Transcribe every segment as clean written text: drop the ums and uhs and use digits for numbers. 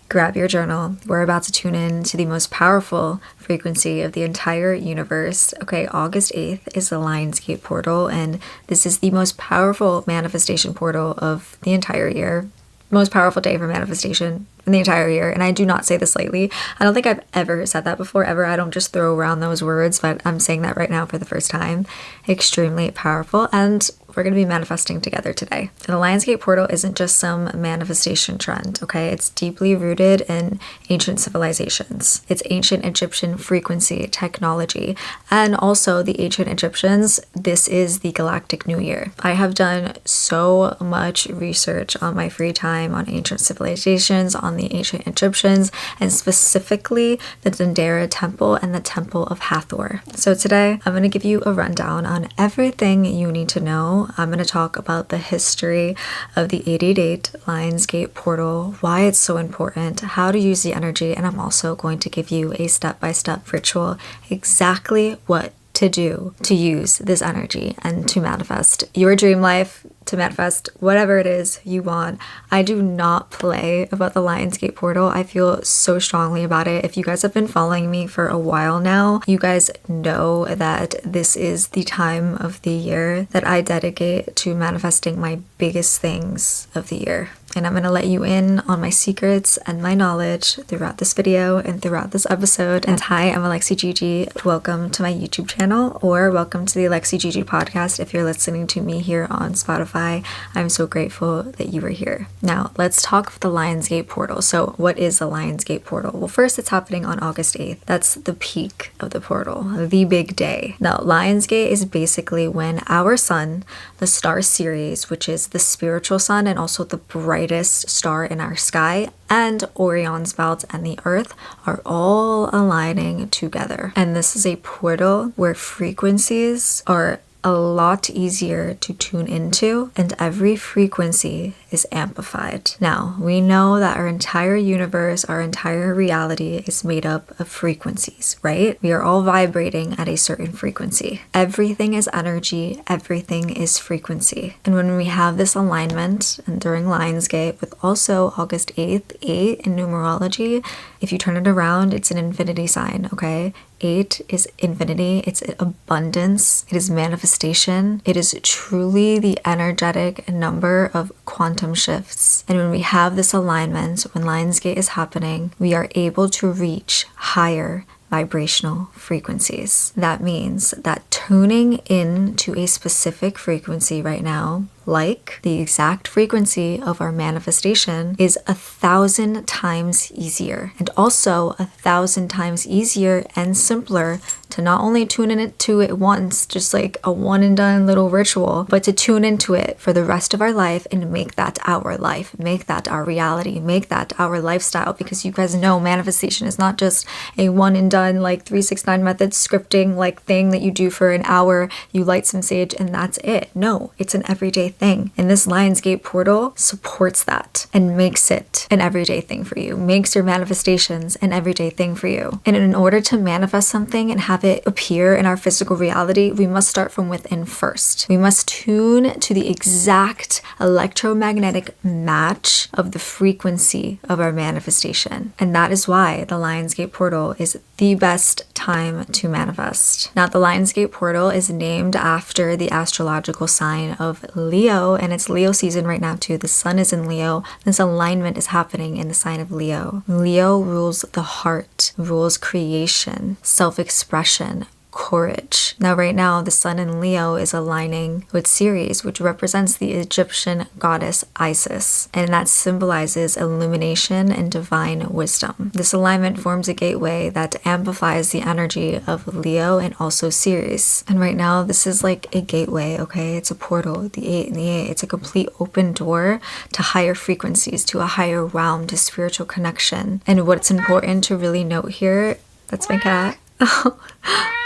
grab your journal. We're about to tune in to the most powerful frequency of the entire universe. Okay, August 8th is the Lionsgate portal, and this is the most powerful manifestation portal of the entire year. Most powerful day for manifestation in the entire year. And I do not say this lightly. I don't think I've ever said that before, ever. I don't just throw around those words, but I'm saying that right now for the first time. Extremely powerful. And we're going to be manifesting together today. And the Lionsgate portal isn't just some manifestation trend, okay? It's deeply rooted in ancient civilizations. It's ancient Egyptian frequency, technology, and also the ancient Egyptians, this is the galactic new year. I have done so much research on my free time on ancient civilizations, on the ancient Egyptians, and specifically the Dendera temple and the temple of Hathor. So today I'm going to give you a rundown on everything you need to know. I'm going to talk about the history of the 888 Lionsgate portal, why it's so important, how to use the energy, and I'm also going to give you a step-by-step ritual, exactly what to do to use this energy and to manifest your dream life, to manifest whatever it is you want. I do not play about the Lionsgate portal. I feel so strongly about it. If you guys have been following me for a while now, you guys know that this is the time of the year that I dedicate to manifesting my biggest things of the year. And I'm going to let you in on my secrets and my knowledge throughout this video and throughout this episode. And hi, I'm Alexie Gigi. Welcome to my YouTube channel, or welcome to the Alexie Gigi podcast if you're listening to me here on Spotify. I'm so grateful that you were here. Now, let's talk about the Lionsgate portal. So what is the Lionsgate portal? Well, first, it's happening on August 8th. That's the peak of the portal, the big day. Now, Lionsgate is basically when our sun, the star Sirius, which is the spiritual sun and also the brightest star in our sky, and Orion's belt and the earth are all aligning together. And this is a portal where frequencies are a lot easier to tune into, and every frequency is amplified. Now, we know that our entire universe, our entire reality is made up of frequencies, right? We are all vibrating at a certain frequency. Everything is energy, everything is frequency. And when we have this alignment, and during Lionsgate, with also August 8th, 8 in numerology, if you turn it around, it's an infinity sign, okay? 8 is infinity, it's abundance, it is manifestation, it is truly the energetic number of quantum shifts. And when we have this alignment, when Lionsgate is happening, we are able to reach higher vibrational frequencies. That means that tuning in to a specific frequency right now, like the exact frequency of our manifestation, is 1,000 times easier, and also 1,000 times easier and simpler to not only tune into it once, just like a one and done little ritual, but to tune into it for the rest of our life and make that our life, make that our reality, make that our lifestyle. Because you guys know manifestation is not just a one and done like 369 method scripting like thing that you do for an hour, you light some sage and that's it. No, it's an everyday thing. And this Lionsgate portal supports that and makes it an everyday thing for you, makes your manifestations an everyday thing for you. And in order to manifest something and have it appear in our physical reality, we must start from within first. We must tune to the exact electromagnetic match of the frequency of our manifestation. And that is why the Lionsgate portal is the best time to manifest. Now, the Lionsgate portal is named after the astrological sign of Leo, and it's Leo season right now too. The sun is in Leo. This alignment is happening in the sign of Leo. Leo rules the heart, rules creation, self-expression, courage. Now, right now, the sun in Leo is aligning with Ceres, which represents the Egyptian goddess Isis, and that symbolizes illumination and divine wisdom. This alignment forms a gateway that amplifies the energy of Leo and also Ceres. And right now, this is like a gateway, okay? It's a portal, the 8 and the 8. It's a complete open door to higher frequencies, to a higher realm, to spiritual connection. And what's important to really note here, that's my cat.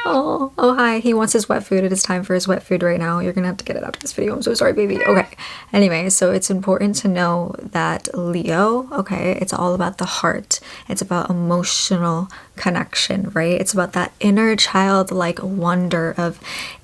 Oh, hi. He wants his wet food. It is time for his wet food right now. You're gonna have to get it after this video. I'm so sorry, baby. Okay. Anyway, so it's important to know that Leo, okay, it's all about the heart. It's about emotional connection, right? It's about that inner childlike wonder of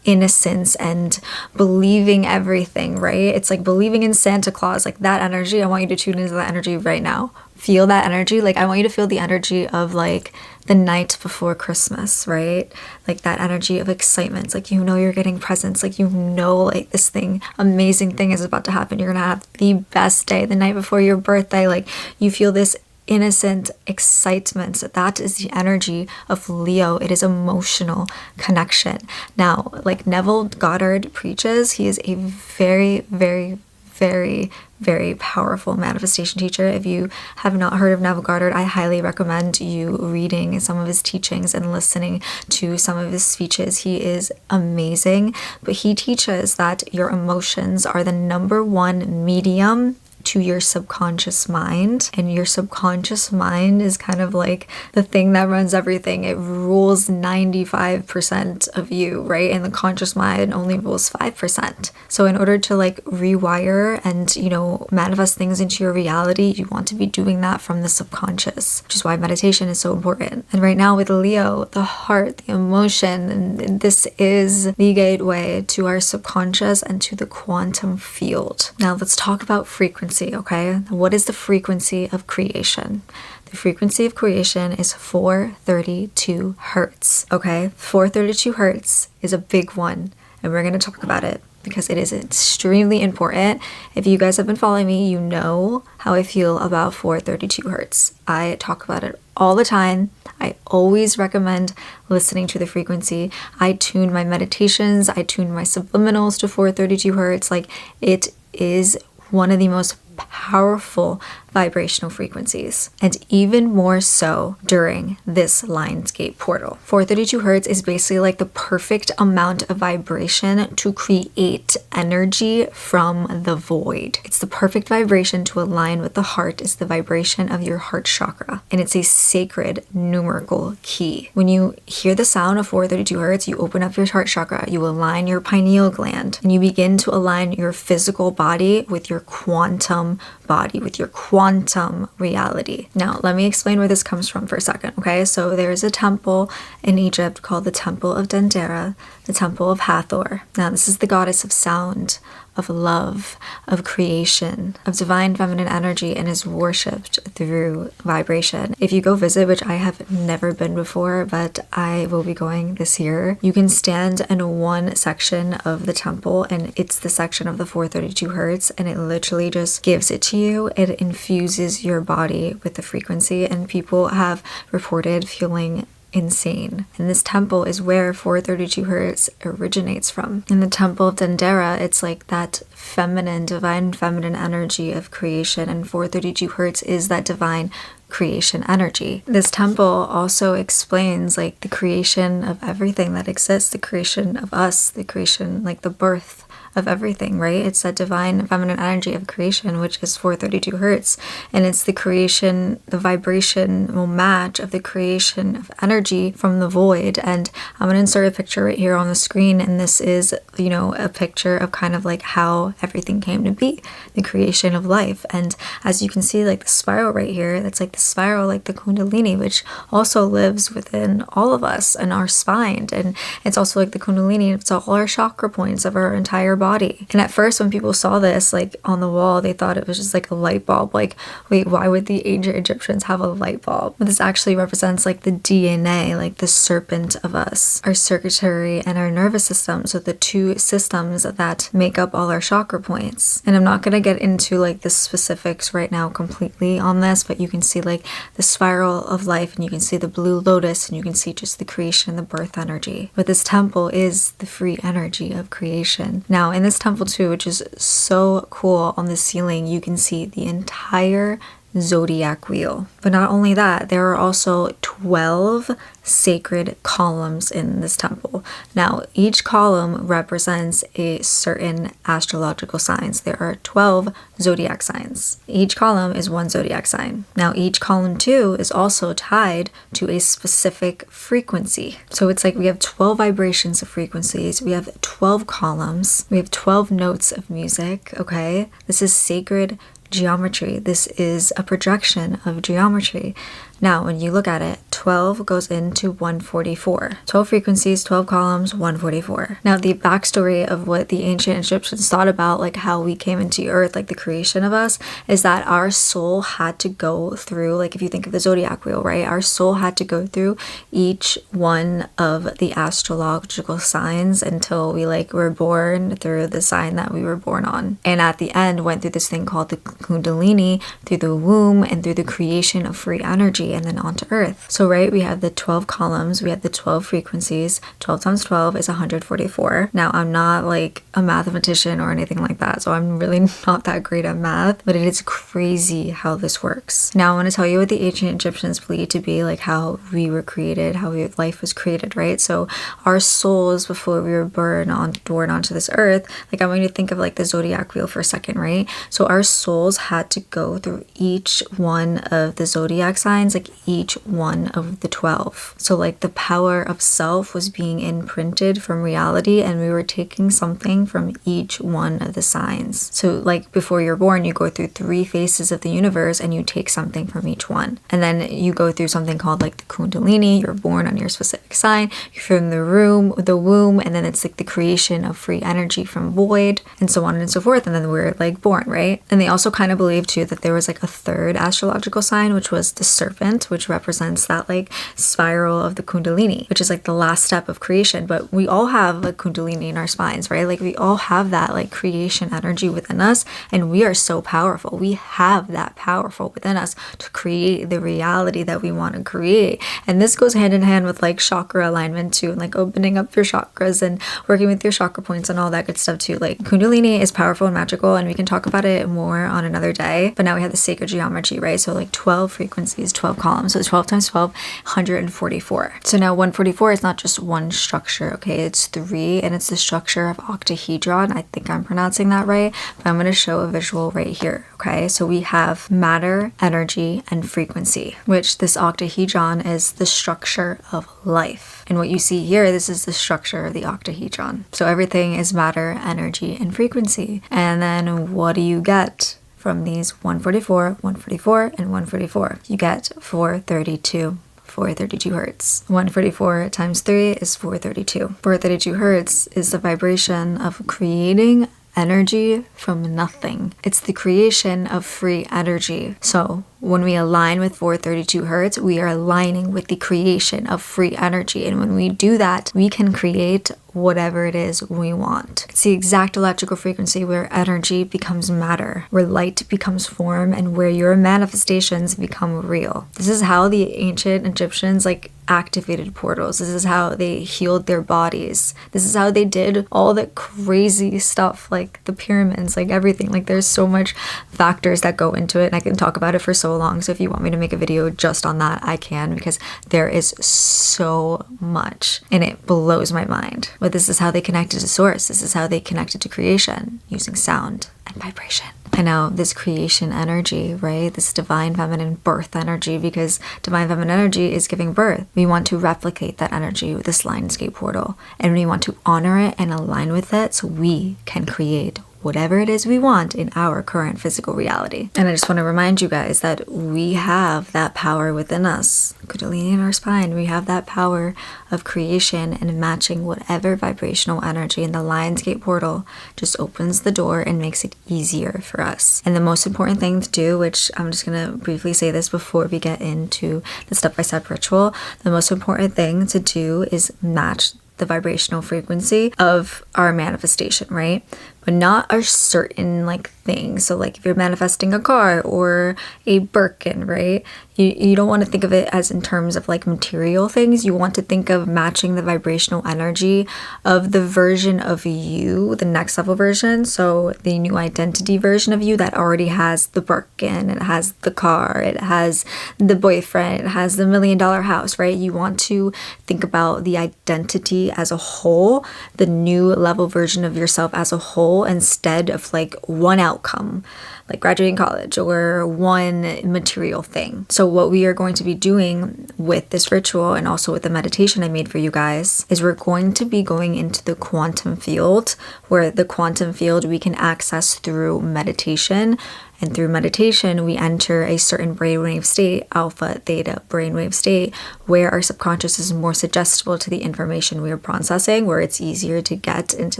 innocence and believing everything, right? It's like believing in Santa Claus, like that energy. I want you to tune into that energy right now. feel that energy. Like, I want you to feel the energy of like the night before Christmas, right? Like that energy of excitement. Like, you know, you're getting presents. Like, you know, like this thing, amazing thing is about to happen. You're gonna have the best day the night before your birthday. Like, you feel this innocent excitement. That is the energy of Leo. It is emotional connection. Now, like Neville Goddard preaches, he is a very, very, very, very powerful manifestation teacher. If you have not heard of Neville Goddard, I highly recommend you reading some of his teachings and listening to some of his speeches. He is amazing, but he teaches that your emotions are the number one medium to your subconscious mind, and your subconscious mind is kind of like the thing that runs everything. It rules 95% of you, right? And the conscious mind only rules 5%. So in order to like rewire and, you know, manifest things into your reality, you want to be doing that from the subconscious, which is why meditation is so important. And right now with Leo, the heart, the emotion, and this is the gateway to our subconscious and to the quantum field. Now let's talk about frequency. Okay, what is the frequency of creation? The frequency of creation is 432 hertz. Okay, 432 hertz is a big one, and we're going to talk about it because it is extremely important. If you guys have been following me, you know how I feel about 432 hertz. I talk about it all the time. I always recommend listening to the frequency. I tune my meditations, I tune my subliminals to 432 hertz. Like, it is one of the most powerful vibrational frequencies, and even more so during this Lionsgate portal. 432 hertz is basically like the perfect amount of vibration to create energy from the void. It's the perfect vibration to align with the heart. Is the vibration of your heart chakra, and it's a sacred numerical key. When you hear the sound of 432 hertz, you open up your heart chakra, you align your pineal gland, and you begin to align your physical body with your quantum body, with your quantum reality. Now, let me explain where this comes from for a second, okay? So there's a temple in Egypt called the Temple of Dendera, the Temple of Hathor. Now, this is the goddess of sound, of love, of creation, of divine feminine energy, and is worshipped through vibration. If you go visit, which I have never been before, but I will be going this year, you can stand in one section of the temple, and it's the section of the 432 hertz, and it literally just gives it to you. It infuses your body with the frequency, and people have reported feeling insane. And this temple is where 432 hertz originates from. In the Temple of Dendera, it's like that feminine, divine feminine energy of creation, and 432 hertz is that divine creation energy. This temple also explains like the creation of everything that exists, the creation of us, the creation, like the birth of everything, right? It's that divine feminine energy of creation, which is 432 hertz. And it's the creation, the vibrational match of the creation of energy from the void. And I'm going to insert a picture right here on the screen. And this is, you know, a picture of kind of like how everything came to be, the creation of life. And as you can see, like the spiral right here, that's like the spiral, like the Kundalini, which also lives within all of us and our spine. And it's also like the Kundalini, it's all our chakra points of our entire body. And at first, when people saw this like on the wall, they thought it was just like a light bulb. Like, wait, why would the ancient Egyptians have a light bulb? But this actually represents like the DNA, like the serpent of us, our circulatory and our nervous system. So the two systems that make up all our chakra points. And I'm not going to get into like the specifics right now completely on this, but you can see like the spiral of life, and you can see the blue lotus, and you can see just the creation, the birth energy. But this temple is the free energy of creation. Now, in this temple too, which is so cool, on the ceiling you can see the entire zodiac wheel. But not only that, there are also 12 sacred columns in this temple. Now, each column represents a certain astrological signs. There are 12 zodiac signs. Each column is one zodiac sign. Now, each column too is also tied to a specific frequency. So it's like we have 12 vibrations of frequencies. We have 12 columns. We have 12 notes of music, okay? This is sacred geometry. This is a projection of geometry. Now, when you look at it, 12 goes into 144. 12 frequencies, 12 columns, 144. Now, the backstory of what the ancient Egyptians thought about, like how we came into Earth, like the creation of us, is that our soul had to go through, like if you think of the zodiac wheel, right? Our soul had to go through each one of the astrological signs until we like were born through the sign that we were born on. And at the end, went through this thing called the Kundalini, through the womb and through the creation of free energy, and then onto Earth. So right, we have the 12 columns, we have the 12 frequencies. 12 times 12 is 144. Now, I'm not like a mathematician or anything like that, so I'm really not that great at math, but it is crazy how this works. Now, I want to tell you what the ancient Egyptians believed to be like how we were created, how life was created, right? So our souls, before we were born onto this earth, like I want you to think of like the zodiac wheel for a second, right? So our souls had to go through each one of the zodiac signs, like each one of the 12. So like the power of self was being imprinted from reality, and we were taking something from each one of the signs. So like before you're born, you go through 3 phases of the universe and you take something from each one. And then you go through something called like the Kundalini. You're born on your specific sign. You're from the womb, and then it's like the creation of free energy from void, and so on and so forth. And then we're like born, right? And they also kind of believe too that there was like a third astrological sign, which was the serpent, which represents that like spiral of the Kundalini, which is like the last step of creation. But we all have like Kundalini in our spines, right? Like we all have that like creation energy within us, and we are so powerful. We have that powerful within us to create the reality that we want to create. And this goes hand in hand with like chakra alignment too, and like opening up your chakras and working with your chakra points and all that good stuff too. Like Kundalini is powerful and magical, and we can talk about it more on another day. But now we have the sacred geometry, right? So like 12 frequencies, 12 columns. So 12 times 12, 144. So now 144 is not just one structure, okay? It's 3, and it's the structure of octahedron. I think I'm pronouncing that right, but I'm going to show a visual right here, okay? So we have matter, energy, and frequency, which this octahedron is the structure of life. And what you see here, this is the structure of the octahedron. So everything is matter, energy, and frequency. And then what do you get from these 144, 144, and 144? You get 432. 432 hertz. 144 times 3 is 432. 432 hertz is the vibration of creating energy from nothing. It's the creation of free energy. So when we align with 432 hertz, we are aligning with the creation of free energy. And when we do that, we can create whatever it is we want. It's the exact electrical frequency where energy becomes matter, where light becomes form, and where your manifestations become real. This is how the ancient Egyptians like activated portals. This is how they healed their bodies. This is how they did all the crazy stuff, like the pyramids, like everything. Like there's so much factors that go into it, and I can talk about it for so long. So if you want me to make a video just on that, I can, because there is so much and it blows my mind. But this is how they connected to source. This is how they connected to creation using sound and vibration. I know this creation energy, right? This divine feminine birth energy, because divine feminine energy is giving birth. We want to replicate that energy with this Lionsgate portal, and we want to honor it and align with it so we can create whatever it is we want in our current physical reality. And I just want to remind you guys that we have that power within us. Kundalini in our spine, we have that power of creation and matching whatever vibrational energy, in the Lionsgate portal just opens the door and makes it easier for us. And the most important thing to do, which I'm just going to briefly say this before we get into the step-by-step ritual, the most important thing to do is match the vibrational frequency of our manifestation, right? But not a certain like thing. So like if you're manifesting a car or a Birkin, right? You don't want to think of it as in terms of like material things. You want to think of matching the vibrational energy of the version of you, the next level version. So the new identity version of you that already has the Birkin, it has the car, it has the boyfriend, it has the $1 million house, right? You want to think about the identity as a whole, the new level version of yourself as a whole, instead of like one outcome. like graduating college or one material thing. So what we are going to be doing with this ritual and also with the meditation I made for you guys is we're going to be going into the quantum field, where the quantum field we can access through meditation. And through meditation, we enter a certain brainwave state, alpha, theta brainwave state, where our subconscious is more suggestible to the information we are processing, where it's easier to get into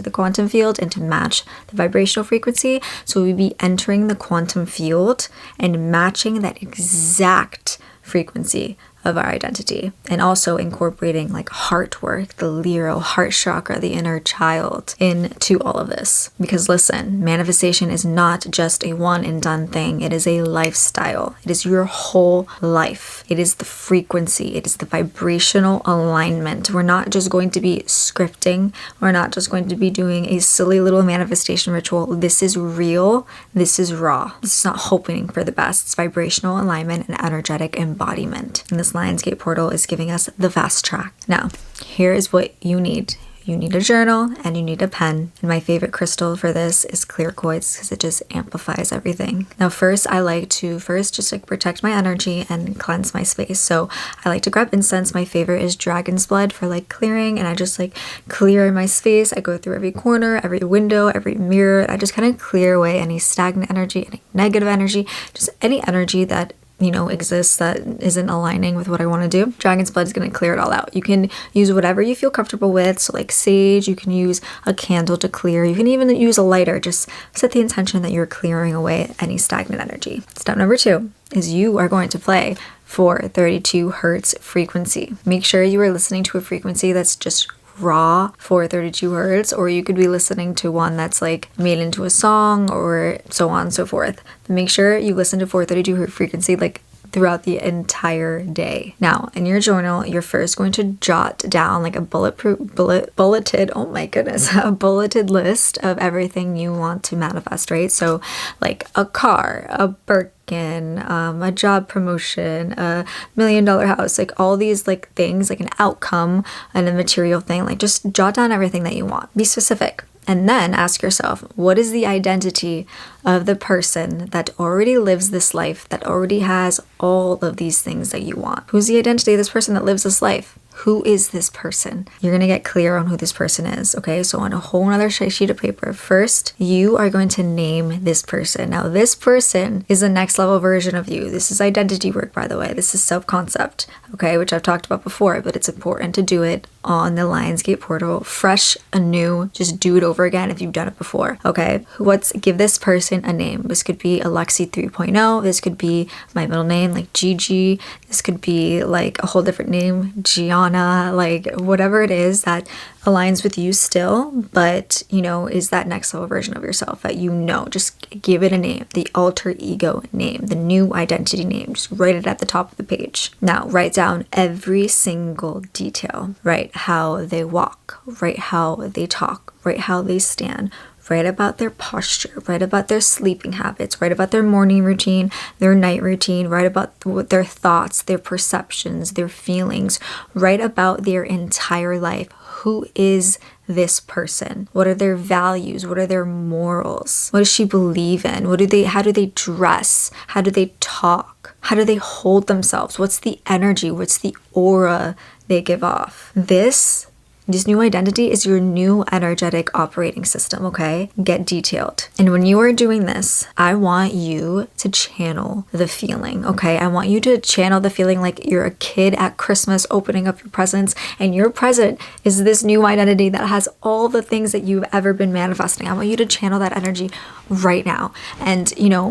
the quantum field and to match the vibrational frequency. So we'll be entering the quantum field and matching that exact frequency of our identity, and also incorporating like heart work, the Lero heart chakra, the inner child into all of this. Because listen, manifestation is not just a one and done thing. It is a lifestyle. It is your whole life. It is the frequency. It is the vibrational alignment. We're not just going to be scripting. We're not just going to be doing a silly little manifestation ritual. This is real. This is raw. This is not hoping for the best. It's vibrational alignment and energetic embodiment. And this Lionsgate portal is giving us the fast track. Now, here is what you need. You need a journal and you need a pen. And my favorite crystal for this is clear quartz because it just amplifies everything. Now, first, I like to just like protect my energy and cleanse my space. So I like to grab incense. My favorite is dragon's blood for like clearing. And I just like clear my space. I go through every corner, every window, every mirror. I just kind of clear away any stagnant energy, any negative energy, just any energy that exists that isn't aligning with what I want to do. Dragon's blood is going to clear it all out. You can use whatever you feel comfortable with. So like sage, you can use a candle to clear. You can even use a lighter. Just set the intention that you're clearing away any stagnant energy. Step number 2 is you are going to play for 32 hertz frequency. Make sure you are listening to a frequency that's just raw for 32 hertz, or you could be listening to one that's like made into a song or so on and so forth. But make sure you listen to 432 hertz frequency like throughout the entire day. Now, in your journal, you're first going to jot down like a bulleted, oh my goodness, a bulleted list of everything you want to manifest, right? So like a car, a Birkin, a job promotion, a $1 million house, like all these like things, like an outcome and a material thing. Like just jot down everything that you want. Be specific. And then ask yourself, what is the identity of the person that already lives this life, that already has all of these things that you want? Who's the identity of this person that lives this life? Who is this person? You're going to get clear on who this person is, okay? So on a whole other sheet of paper, first, you are going to name this person. Now, this person is the next level version of you. This is identity work, by the way. This is self-concept, okay? Which I've talked about before, but it's important to do it on the Lionsgate portal, fresh, anew. Just do it over again if you've done it before, okay? Give this person a name. This could be Alexie 3.0. This could be my middle name, like Gigi. This could be like a whole different name, Gianna, like whatever it is that aligns with you still, but is that next level version of yourself that just give it a name, the alter ego name, the new identity name. Just write it at the top of the page. Now write down every single detail. Write how they walk, write how they talk, write how they stand, write about their posture, write about their sleeping habits, write about their morning routine, their night routine, write about their thoughts, their perceptions, their feelings, write about their entire life. Who is this person? What are their values? What are their morals? What does she believe in? How do they dress? How do they talk? How do they hold themselves? What's the energy? What's the aura they give off? This new identity is your new energetic operating system, okay? Get detailed. And when you are doing this, I want you to channel the feeling, okay? I want you to channel the feeling like you're a kid at Christmas opening up your presents, and your present is this new identity that has all the things that you've ever been manifesting. I want you to channel that energy right now. And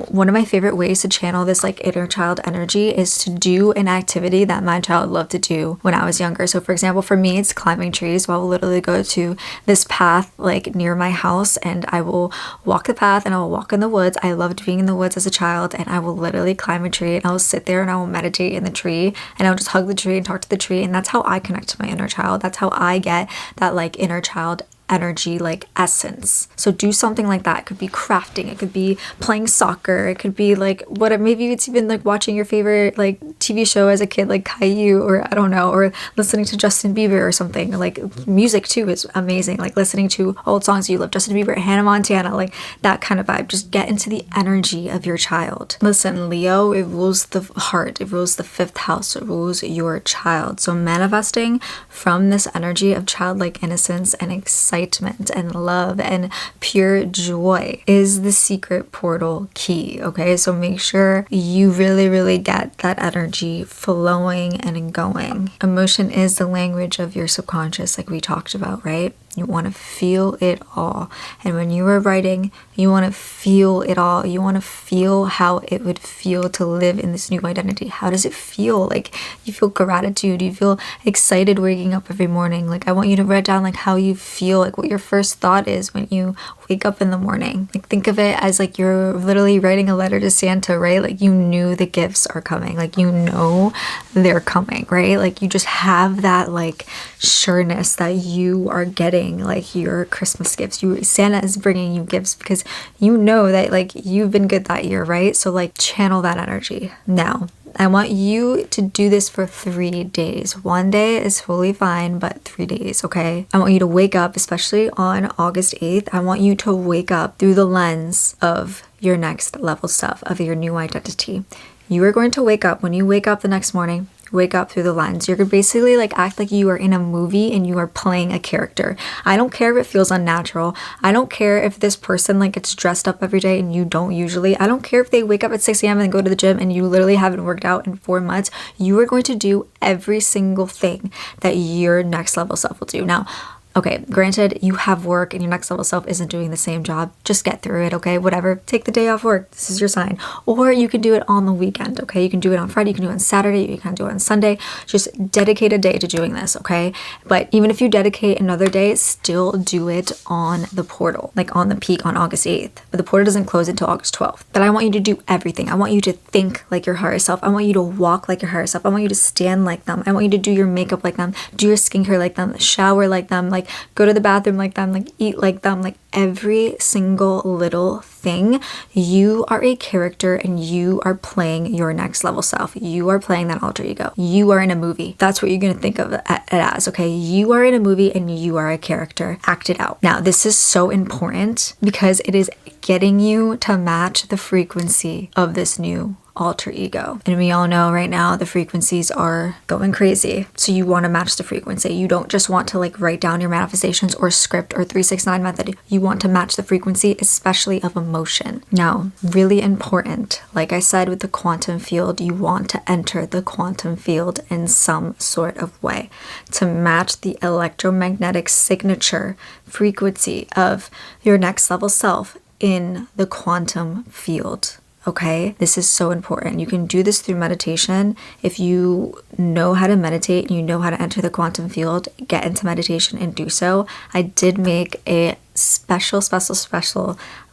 one of my favorite ways to channel this like inner child energy is to do an activity that my child loved to do when I was younger. So for example, for me, it's climbing trees. So I will literally go to this path like near my house, and I will walk the path and I will walk in the woods. I loved being in the woods as a child, and I will literally climb a tree and I will sit there and I will meditate in the tree, and I'll just hug the tree and talk to the tree. And that's how I connect to my inner child. That's how I get that like inner child energy like essence. So do something like that. It could be crafting, it could be playing soccer, it could be like maybe it's even like watching your favorite like TV show as a kid, like Caillou, or I don't know, or listening to Justin Bieber or something. Like music too is amazing, like listening to old songs you love, Justin Bieber, Hannah Montana, like that kind of vibe. Just get into the energy of your child. Listen, Leo, it rules the heart, it rules the 5th house, it rules your child. So manifesting from this energy of childlike innocence and excitement and love and pure joy is the secret portal key. Okay, so make sure you really get that energy flowing and going. Emotion is the language of your subconscious, like we talked about, right? You want to feel it all. And when you are writing, you want to feel it all. You want to feel how it would feel to live in this new identity. How does it feel? Like, you feel gratitude, you feel excited waking up every morning. Like, I want you to write down like how you feel, like what your first thought is when you wake up in the morning. Like, think of it as like you're literally writing a letter to Santa, right? Like, you knew the gifts are coming. Like, you know they're coming, right? Like, you just have that like sureness that you are getting like your Christmas gifts. Santa is bringing you gifts because you know that like you've been good that year, right? So like channel that energy. Now, I want you to do this for 3 days. 1 day is totally fine, but 3 days, okay? I want you to wake up, especially on August 8th. I want you to wake up through the lens of your next level stuff, of your new identity. You are going to wake up, when you wake up the next morning, wake up through the lens. You're basically like act like you are in a movie and you are playing a character. I don't care if it feels unnatural. I don't care if this person like gets dressed up every day and you don't usually. I don't care if they wake up at 6 a.m. and go to the gym and you literally haven't worked out in 4 months. You are going to do every single thing that your next level self will do. Now, okay, granted, you have work and your next level self isn't doing the same job. Just get through it, okay? Whatever. Take the day off work. This is your sign. Or you can do it on the weekend, okay? You can do it on Friday. You can do it on Saturday. You can do it on Sunday. Just dedicate a day to doing this, okay? But even if you dedicate another day, still do it on the portal, like on the peak on August 8th. But the portal doesn't close until August 12th. But I want you to do everything. I want you to think like your higher self. I want you to walk like your higher self. I want you to stand like them. I want you to do your makeup like them, do your skincare like them, shower like them, like go to the bathroom like them, like eat like them, like every single little thing. You are a character and you are playing your next level self. You are playing that alter ego. You are in a movie. That's what you're going to think of it as, okay? You are in a movie and you are a character. Act it out. Now, this is so important because it is getting you to match the frequency of this new alter ego. And we all know right now the frequencies are going crazy. So you want to match the frequency. You don't just want to like write down your manifestations or script or 369 method. You want to match the frequency, especially of emotion. Now, really important, like I said with the quantum field, you want to enter the quantum field in some sort of way to match the electromagnetic signature frequency of your next level self in the quantum field. Okay, this is so important. You can do this through meditation. If you know how to meditate and you know how to enter the quantum field, get into meditation and do so. I did make a special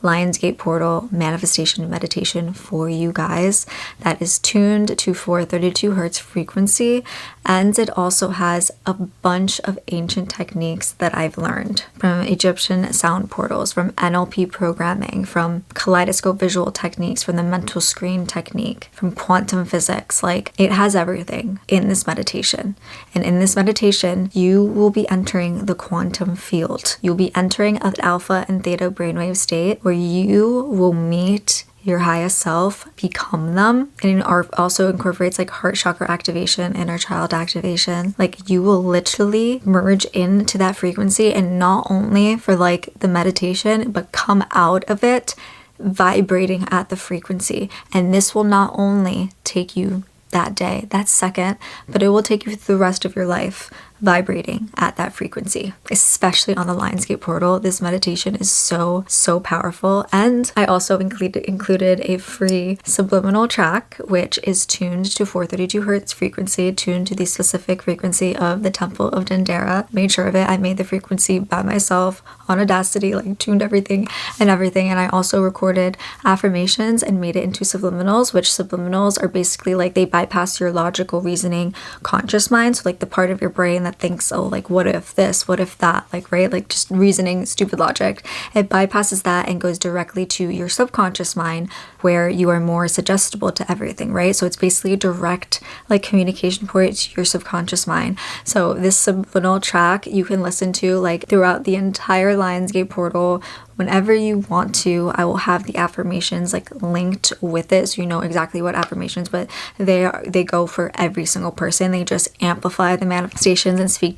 Lionsgate portal manifestation meditation for you guys that is tuned to 432 hertz frequency, and it also has a bunch of ancient techniques that I've learned from Egyptian sound portals, from NLP programming, from kaleidoscope visual techniques, from the mental screen technique, from quantum physics. Like, it has everything in this meditation. And in this meditation, you will be entering the quantum field. You'll be entering an alpha and theta brainwave state where you will meet your highest self, become them. And it also incorporates like heart chakra activation, inner child activation. Like, you will literally merge into that frequency, and not only for like the meditation, but come out of it vibrating at the frequency. And this will not only take you that day, that second, but it will take you through the rest of your life vibrating at that frequency, especially on the Lionsgate portal. This meditation is so powerful. And I also included a free subliminal track, which is tuned to 432 hertz frequency, tuned to the specific frequency of the Temple of Dendera. Made sure of it. I made the frequency by myself on Audacity, like tuned everything. And I also recorded affirmations and made it into subliminals, which subliminals are basically like they bypass your logical reasoning conscious mind. So like the part of your brain that's that thinks, oh, like, what if this, what if that, like, right? Like just reasoning, stupid logic. It bypasses that and goes directly to your subconscious mind, where you are more suggestible to everything, right? So it's basically a direct like communication point to your subconscious mind. So this subliminal track you can listen to like throughout the entire Lionsgate portal. Whenever you want to, I will have the affirmations like linked with it, so you know exactly what affirmations, but they go for every single person. They just amplify the manifestations and speak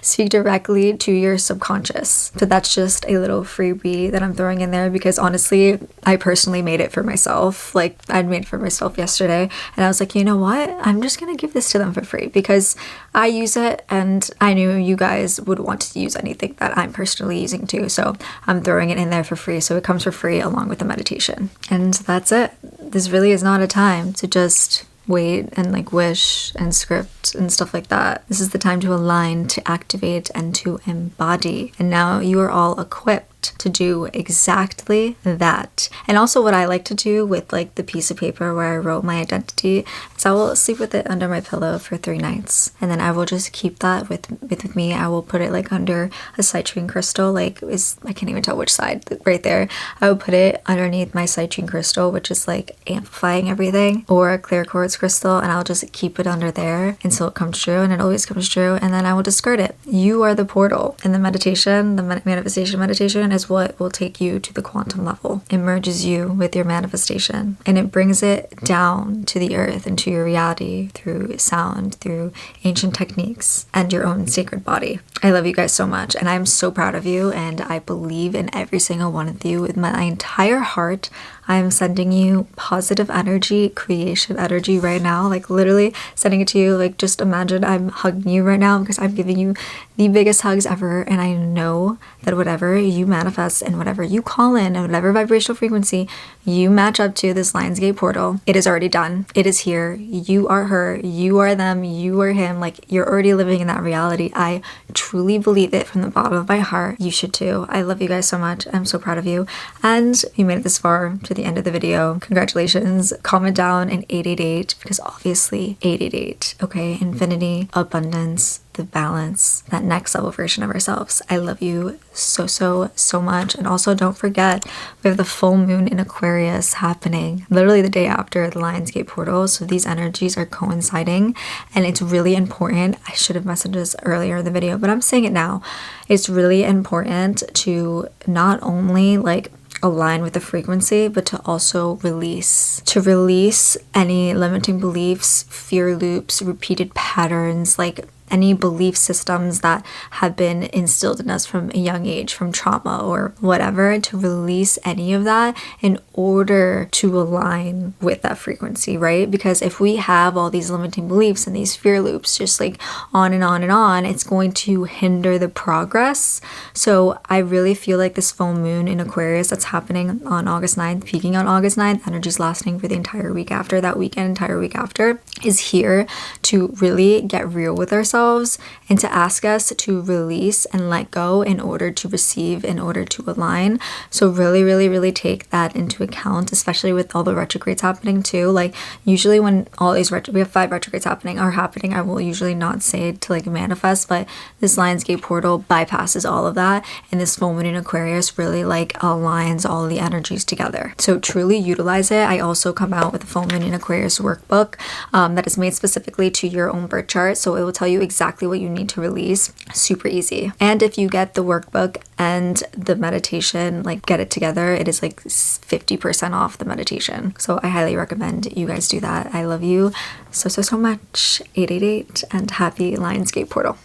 speak directly to your subconscious. So that's just a little freebie that I'm throwing in there, because honestly, I personally made it for myself. Like I'd made it for myself yesterday, and I was like, you know what? I'm just gonna give this to them for free because I use it, and I knew you guys would want to use anything that I'm personally using too. So I'm throwing it in there for free. So it comes for free along with the meditation. And that's it. This really is not a time to just wait and like wish and script and stuff like that. This is the time to align, to activate, and to embody. And now you are all equipped to do exactly that. And also what I like to do with like the piece of paper where I wrote my identity is I will sleep with it under my pillow for 3 nights, and then I will just keep that with me. I will put it like under a citrine crystal, I can't even tell which side, right there. I will put it underneath my citrine crystal, which is like amplifying everything, or a clear quartz crystal, and I'll just keep it under there until it comes true, and it always comes true, and then I will discard it. You are the portal. In the meditation, the manifestation meditation is what will take you to the quantum level. It merges you with your manifestation, and it brings it down to the earth and to your reality through sound, through ancient techniques, and your own sacred body. I love you guys so much, and I'm so proud of you, and I believe in every single one of you with my entire heart. I'm sending you positive energy, creation energy right now, like literally sending it to you. Like just imagine I'm hugging you right now, because I'm giving you the biggest hugs ever, and I know that whatever you manifest and whatever you call in and whatever vibrational frequency you match up to this Lionsgate portal, it is already done. It is here. You are her, you are them, you are him. Like you're already living in that reality. I truly believe it from the bottom of my heart. You should too. I love you guys so much. I'm so proud of you. And if you made it this far to the end of the video, congratulations. Comment down an 888, because obviously 888, okay? Infinity, abundance, the balance, that next level version of ourselves. I love you so much. And also don't forget, we have the full moon in Aquarius happening literally the day after the Lionsgate portal. So these energies are coinciding, and it's really important. I should have messaged this earlier in the video, but I'm saying it now. It's really important to not only like align with the frequency, but to also release any limiting beliefs, fear loops, repeated patterns, like any belief systems that have been instilled in us from a young age, from trauma or whatever, to release any of that in order to align with that frequency, right? Because if we have all these limiting beliefs and these fear loops just like on and on and on, it's going to hinder the progress. So I really feel like this full moon in Aquarius that's happening on August 9th, peaking on August 9th, energy's lasting for the entire week after, that weekend, entire week after, is here to really get real with ourselves and to ask us to release and let go in order to receive, in order to align. So really take that into account, especially with all the retrogrades happening too. Like usually when all these we have 5 retrogrades are happening, I will usually not say to like manifest, but this Lionsgate portal bypasses all of that, and this full moon in Aquarius really like aligns all of the energies together. So truly utilize it. I also come out with a full moon in Aquarius workbook that is made specifically to your own birth chart, so it will tell you exactly what you need to release. Super easy. And if you get the workbook and the meditation, like get it together, it is like 50% off the meditation. So I highly recommend you guys do that. I love you so much. 888, and happy Lionsgate portal.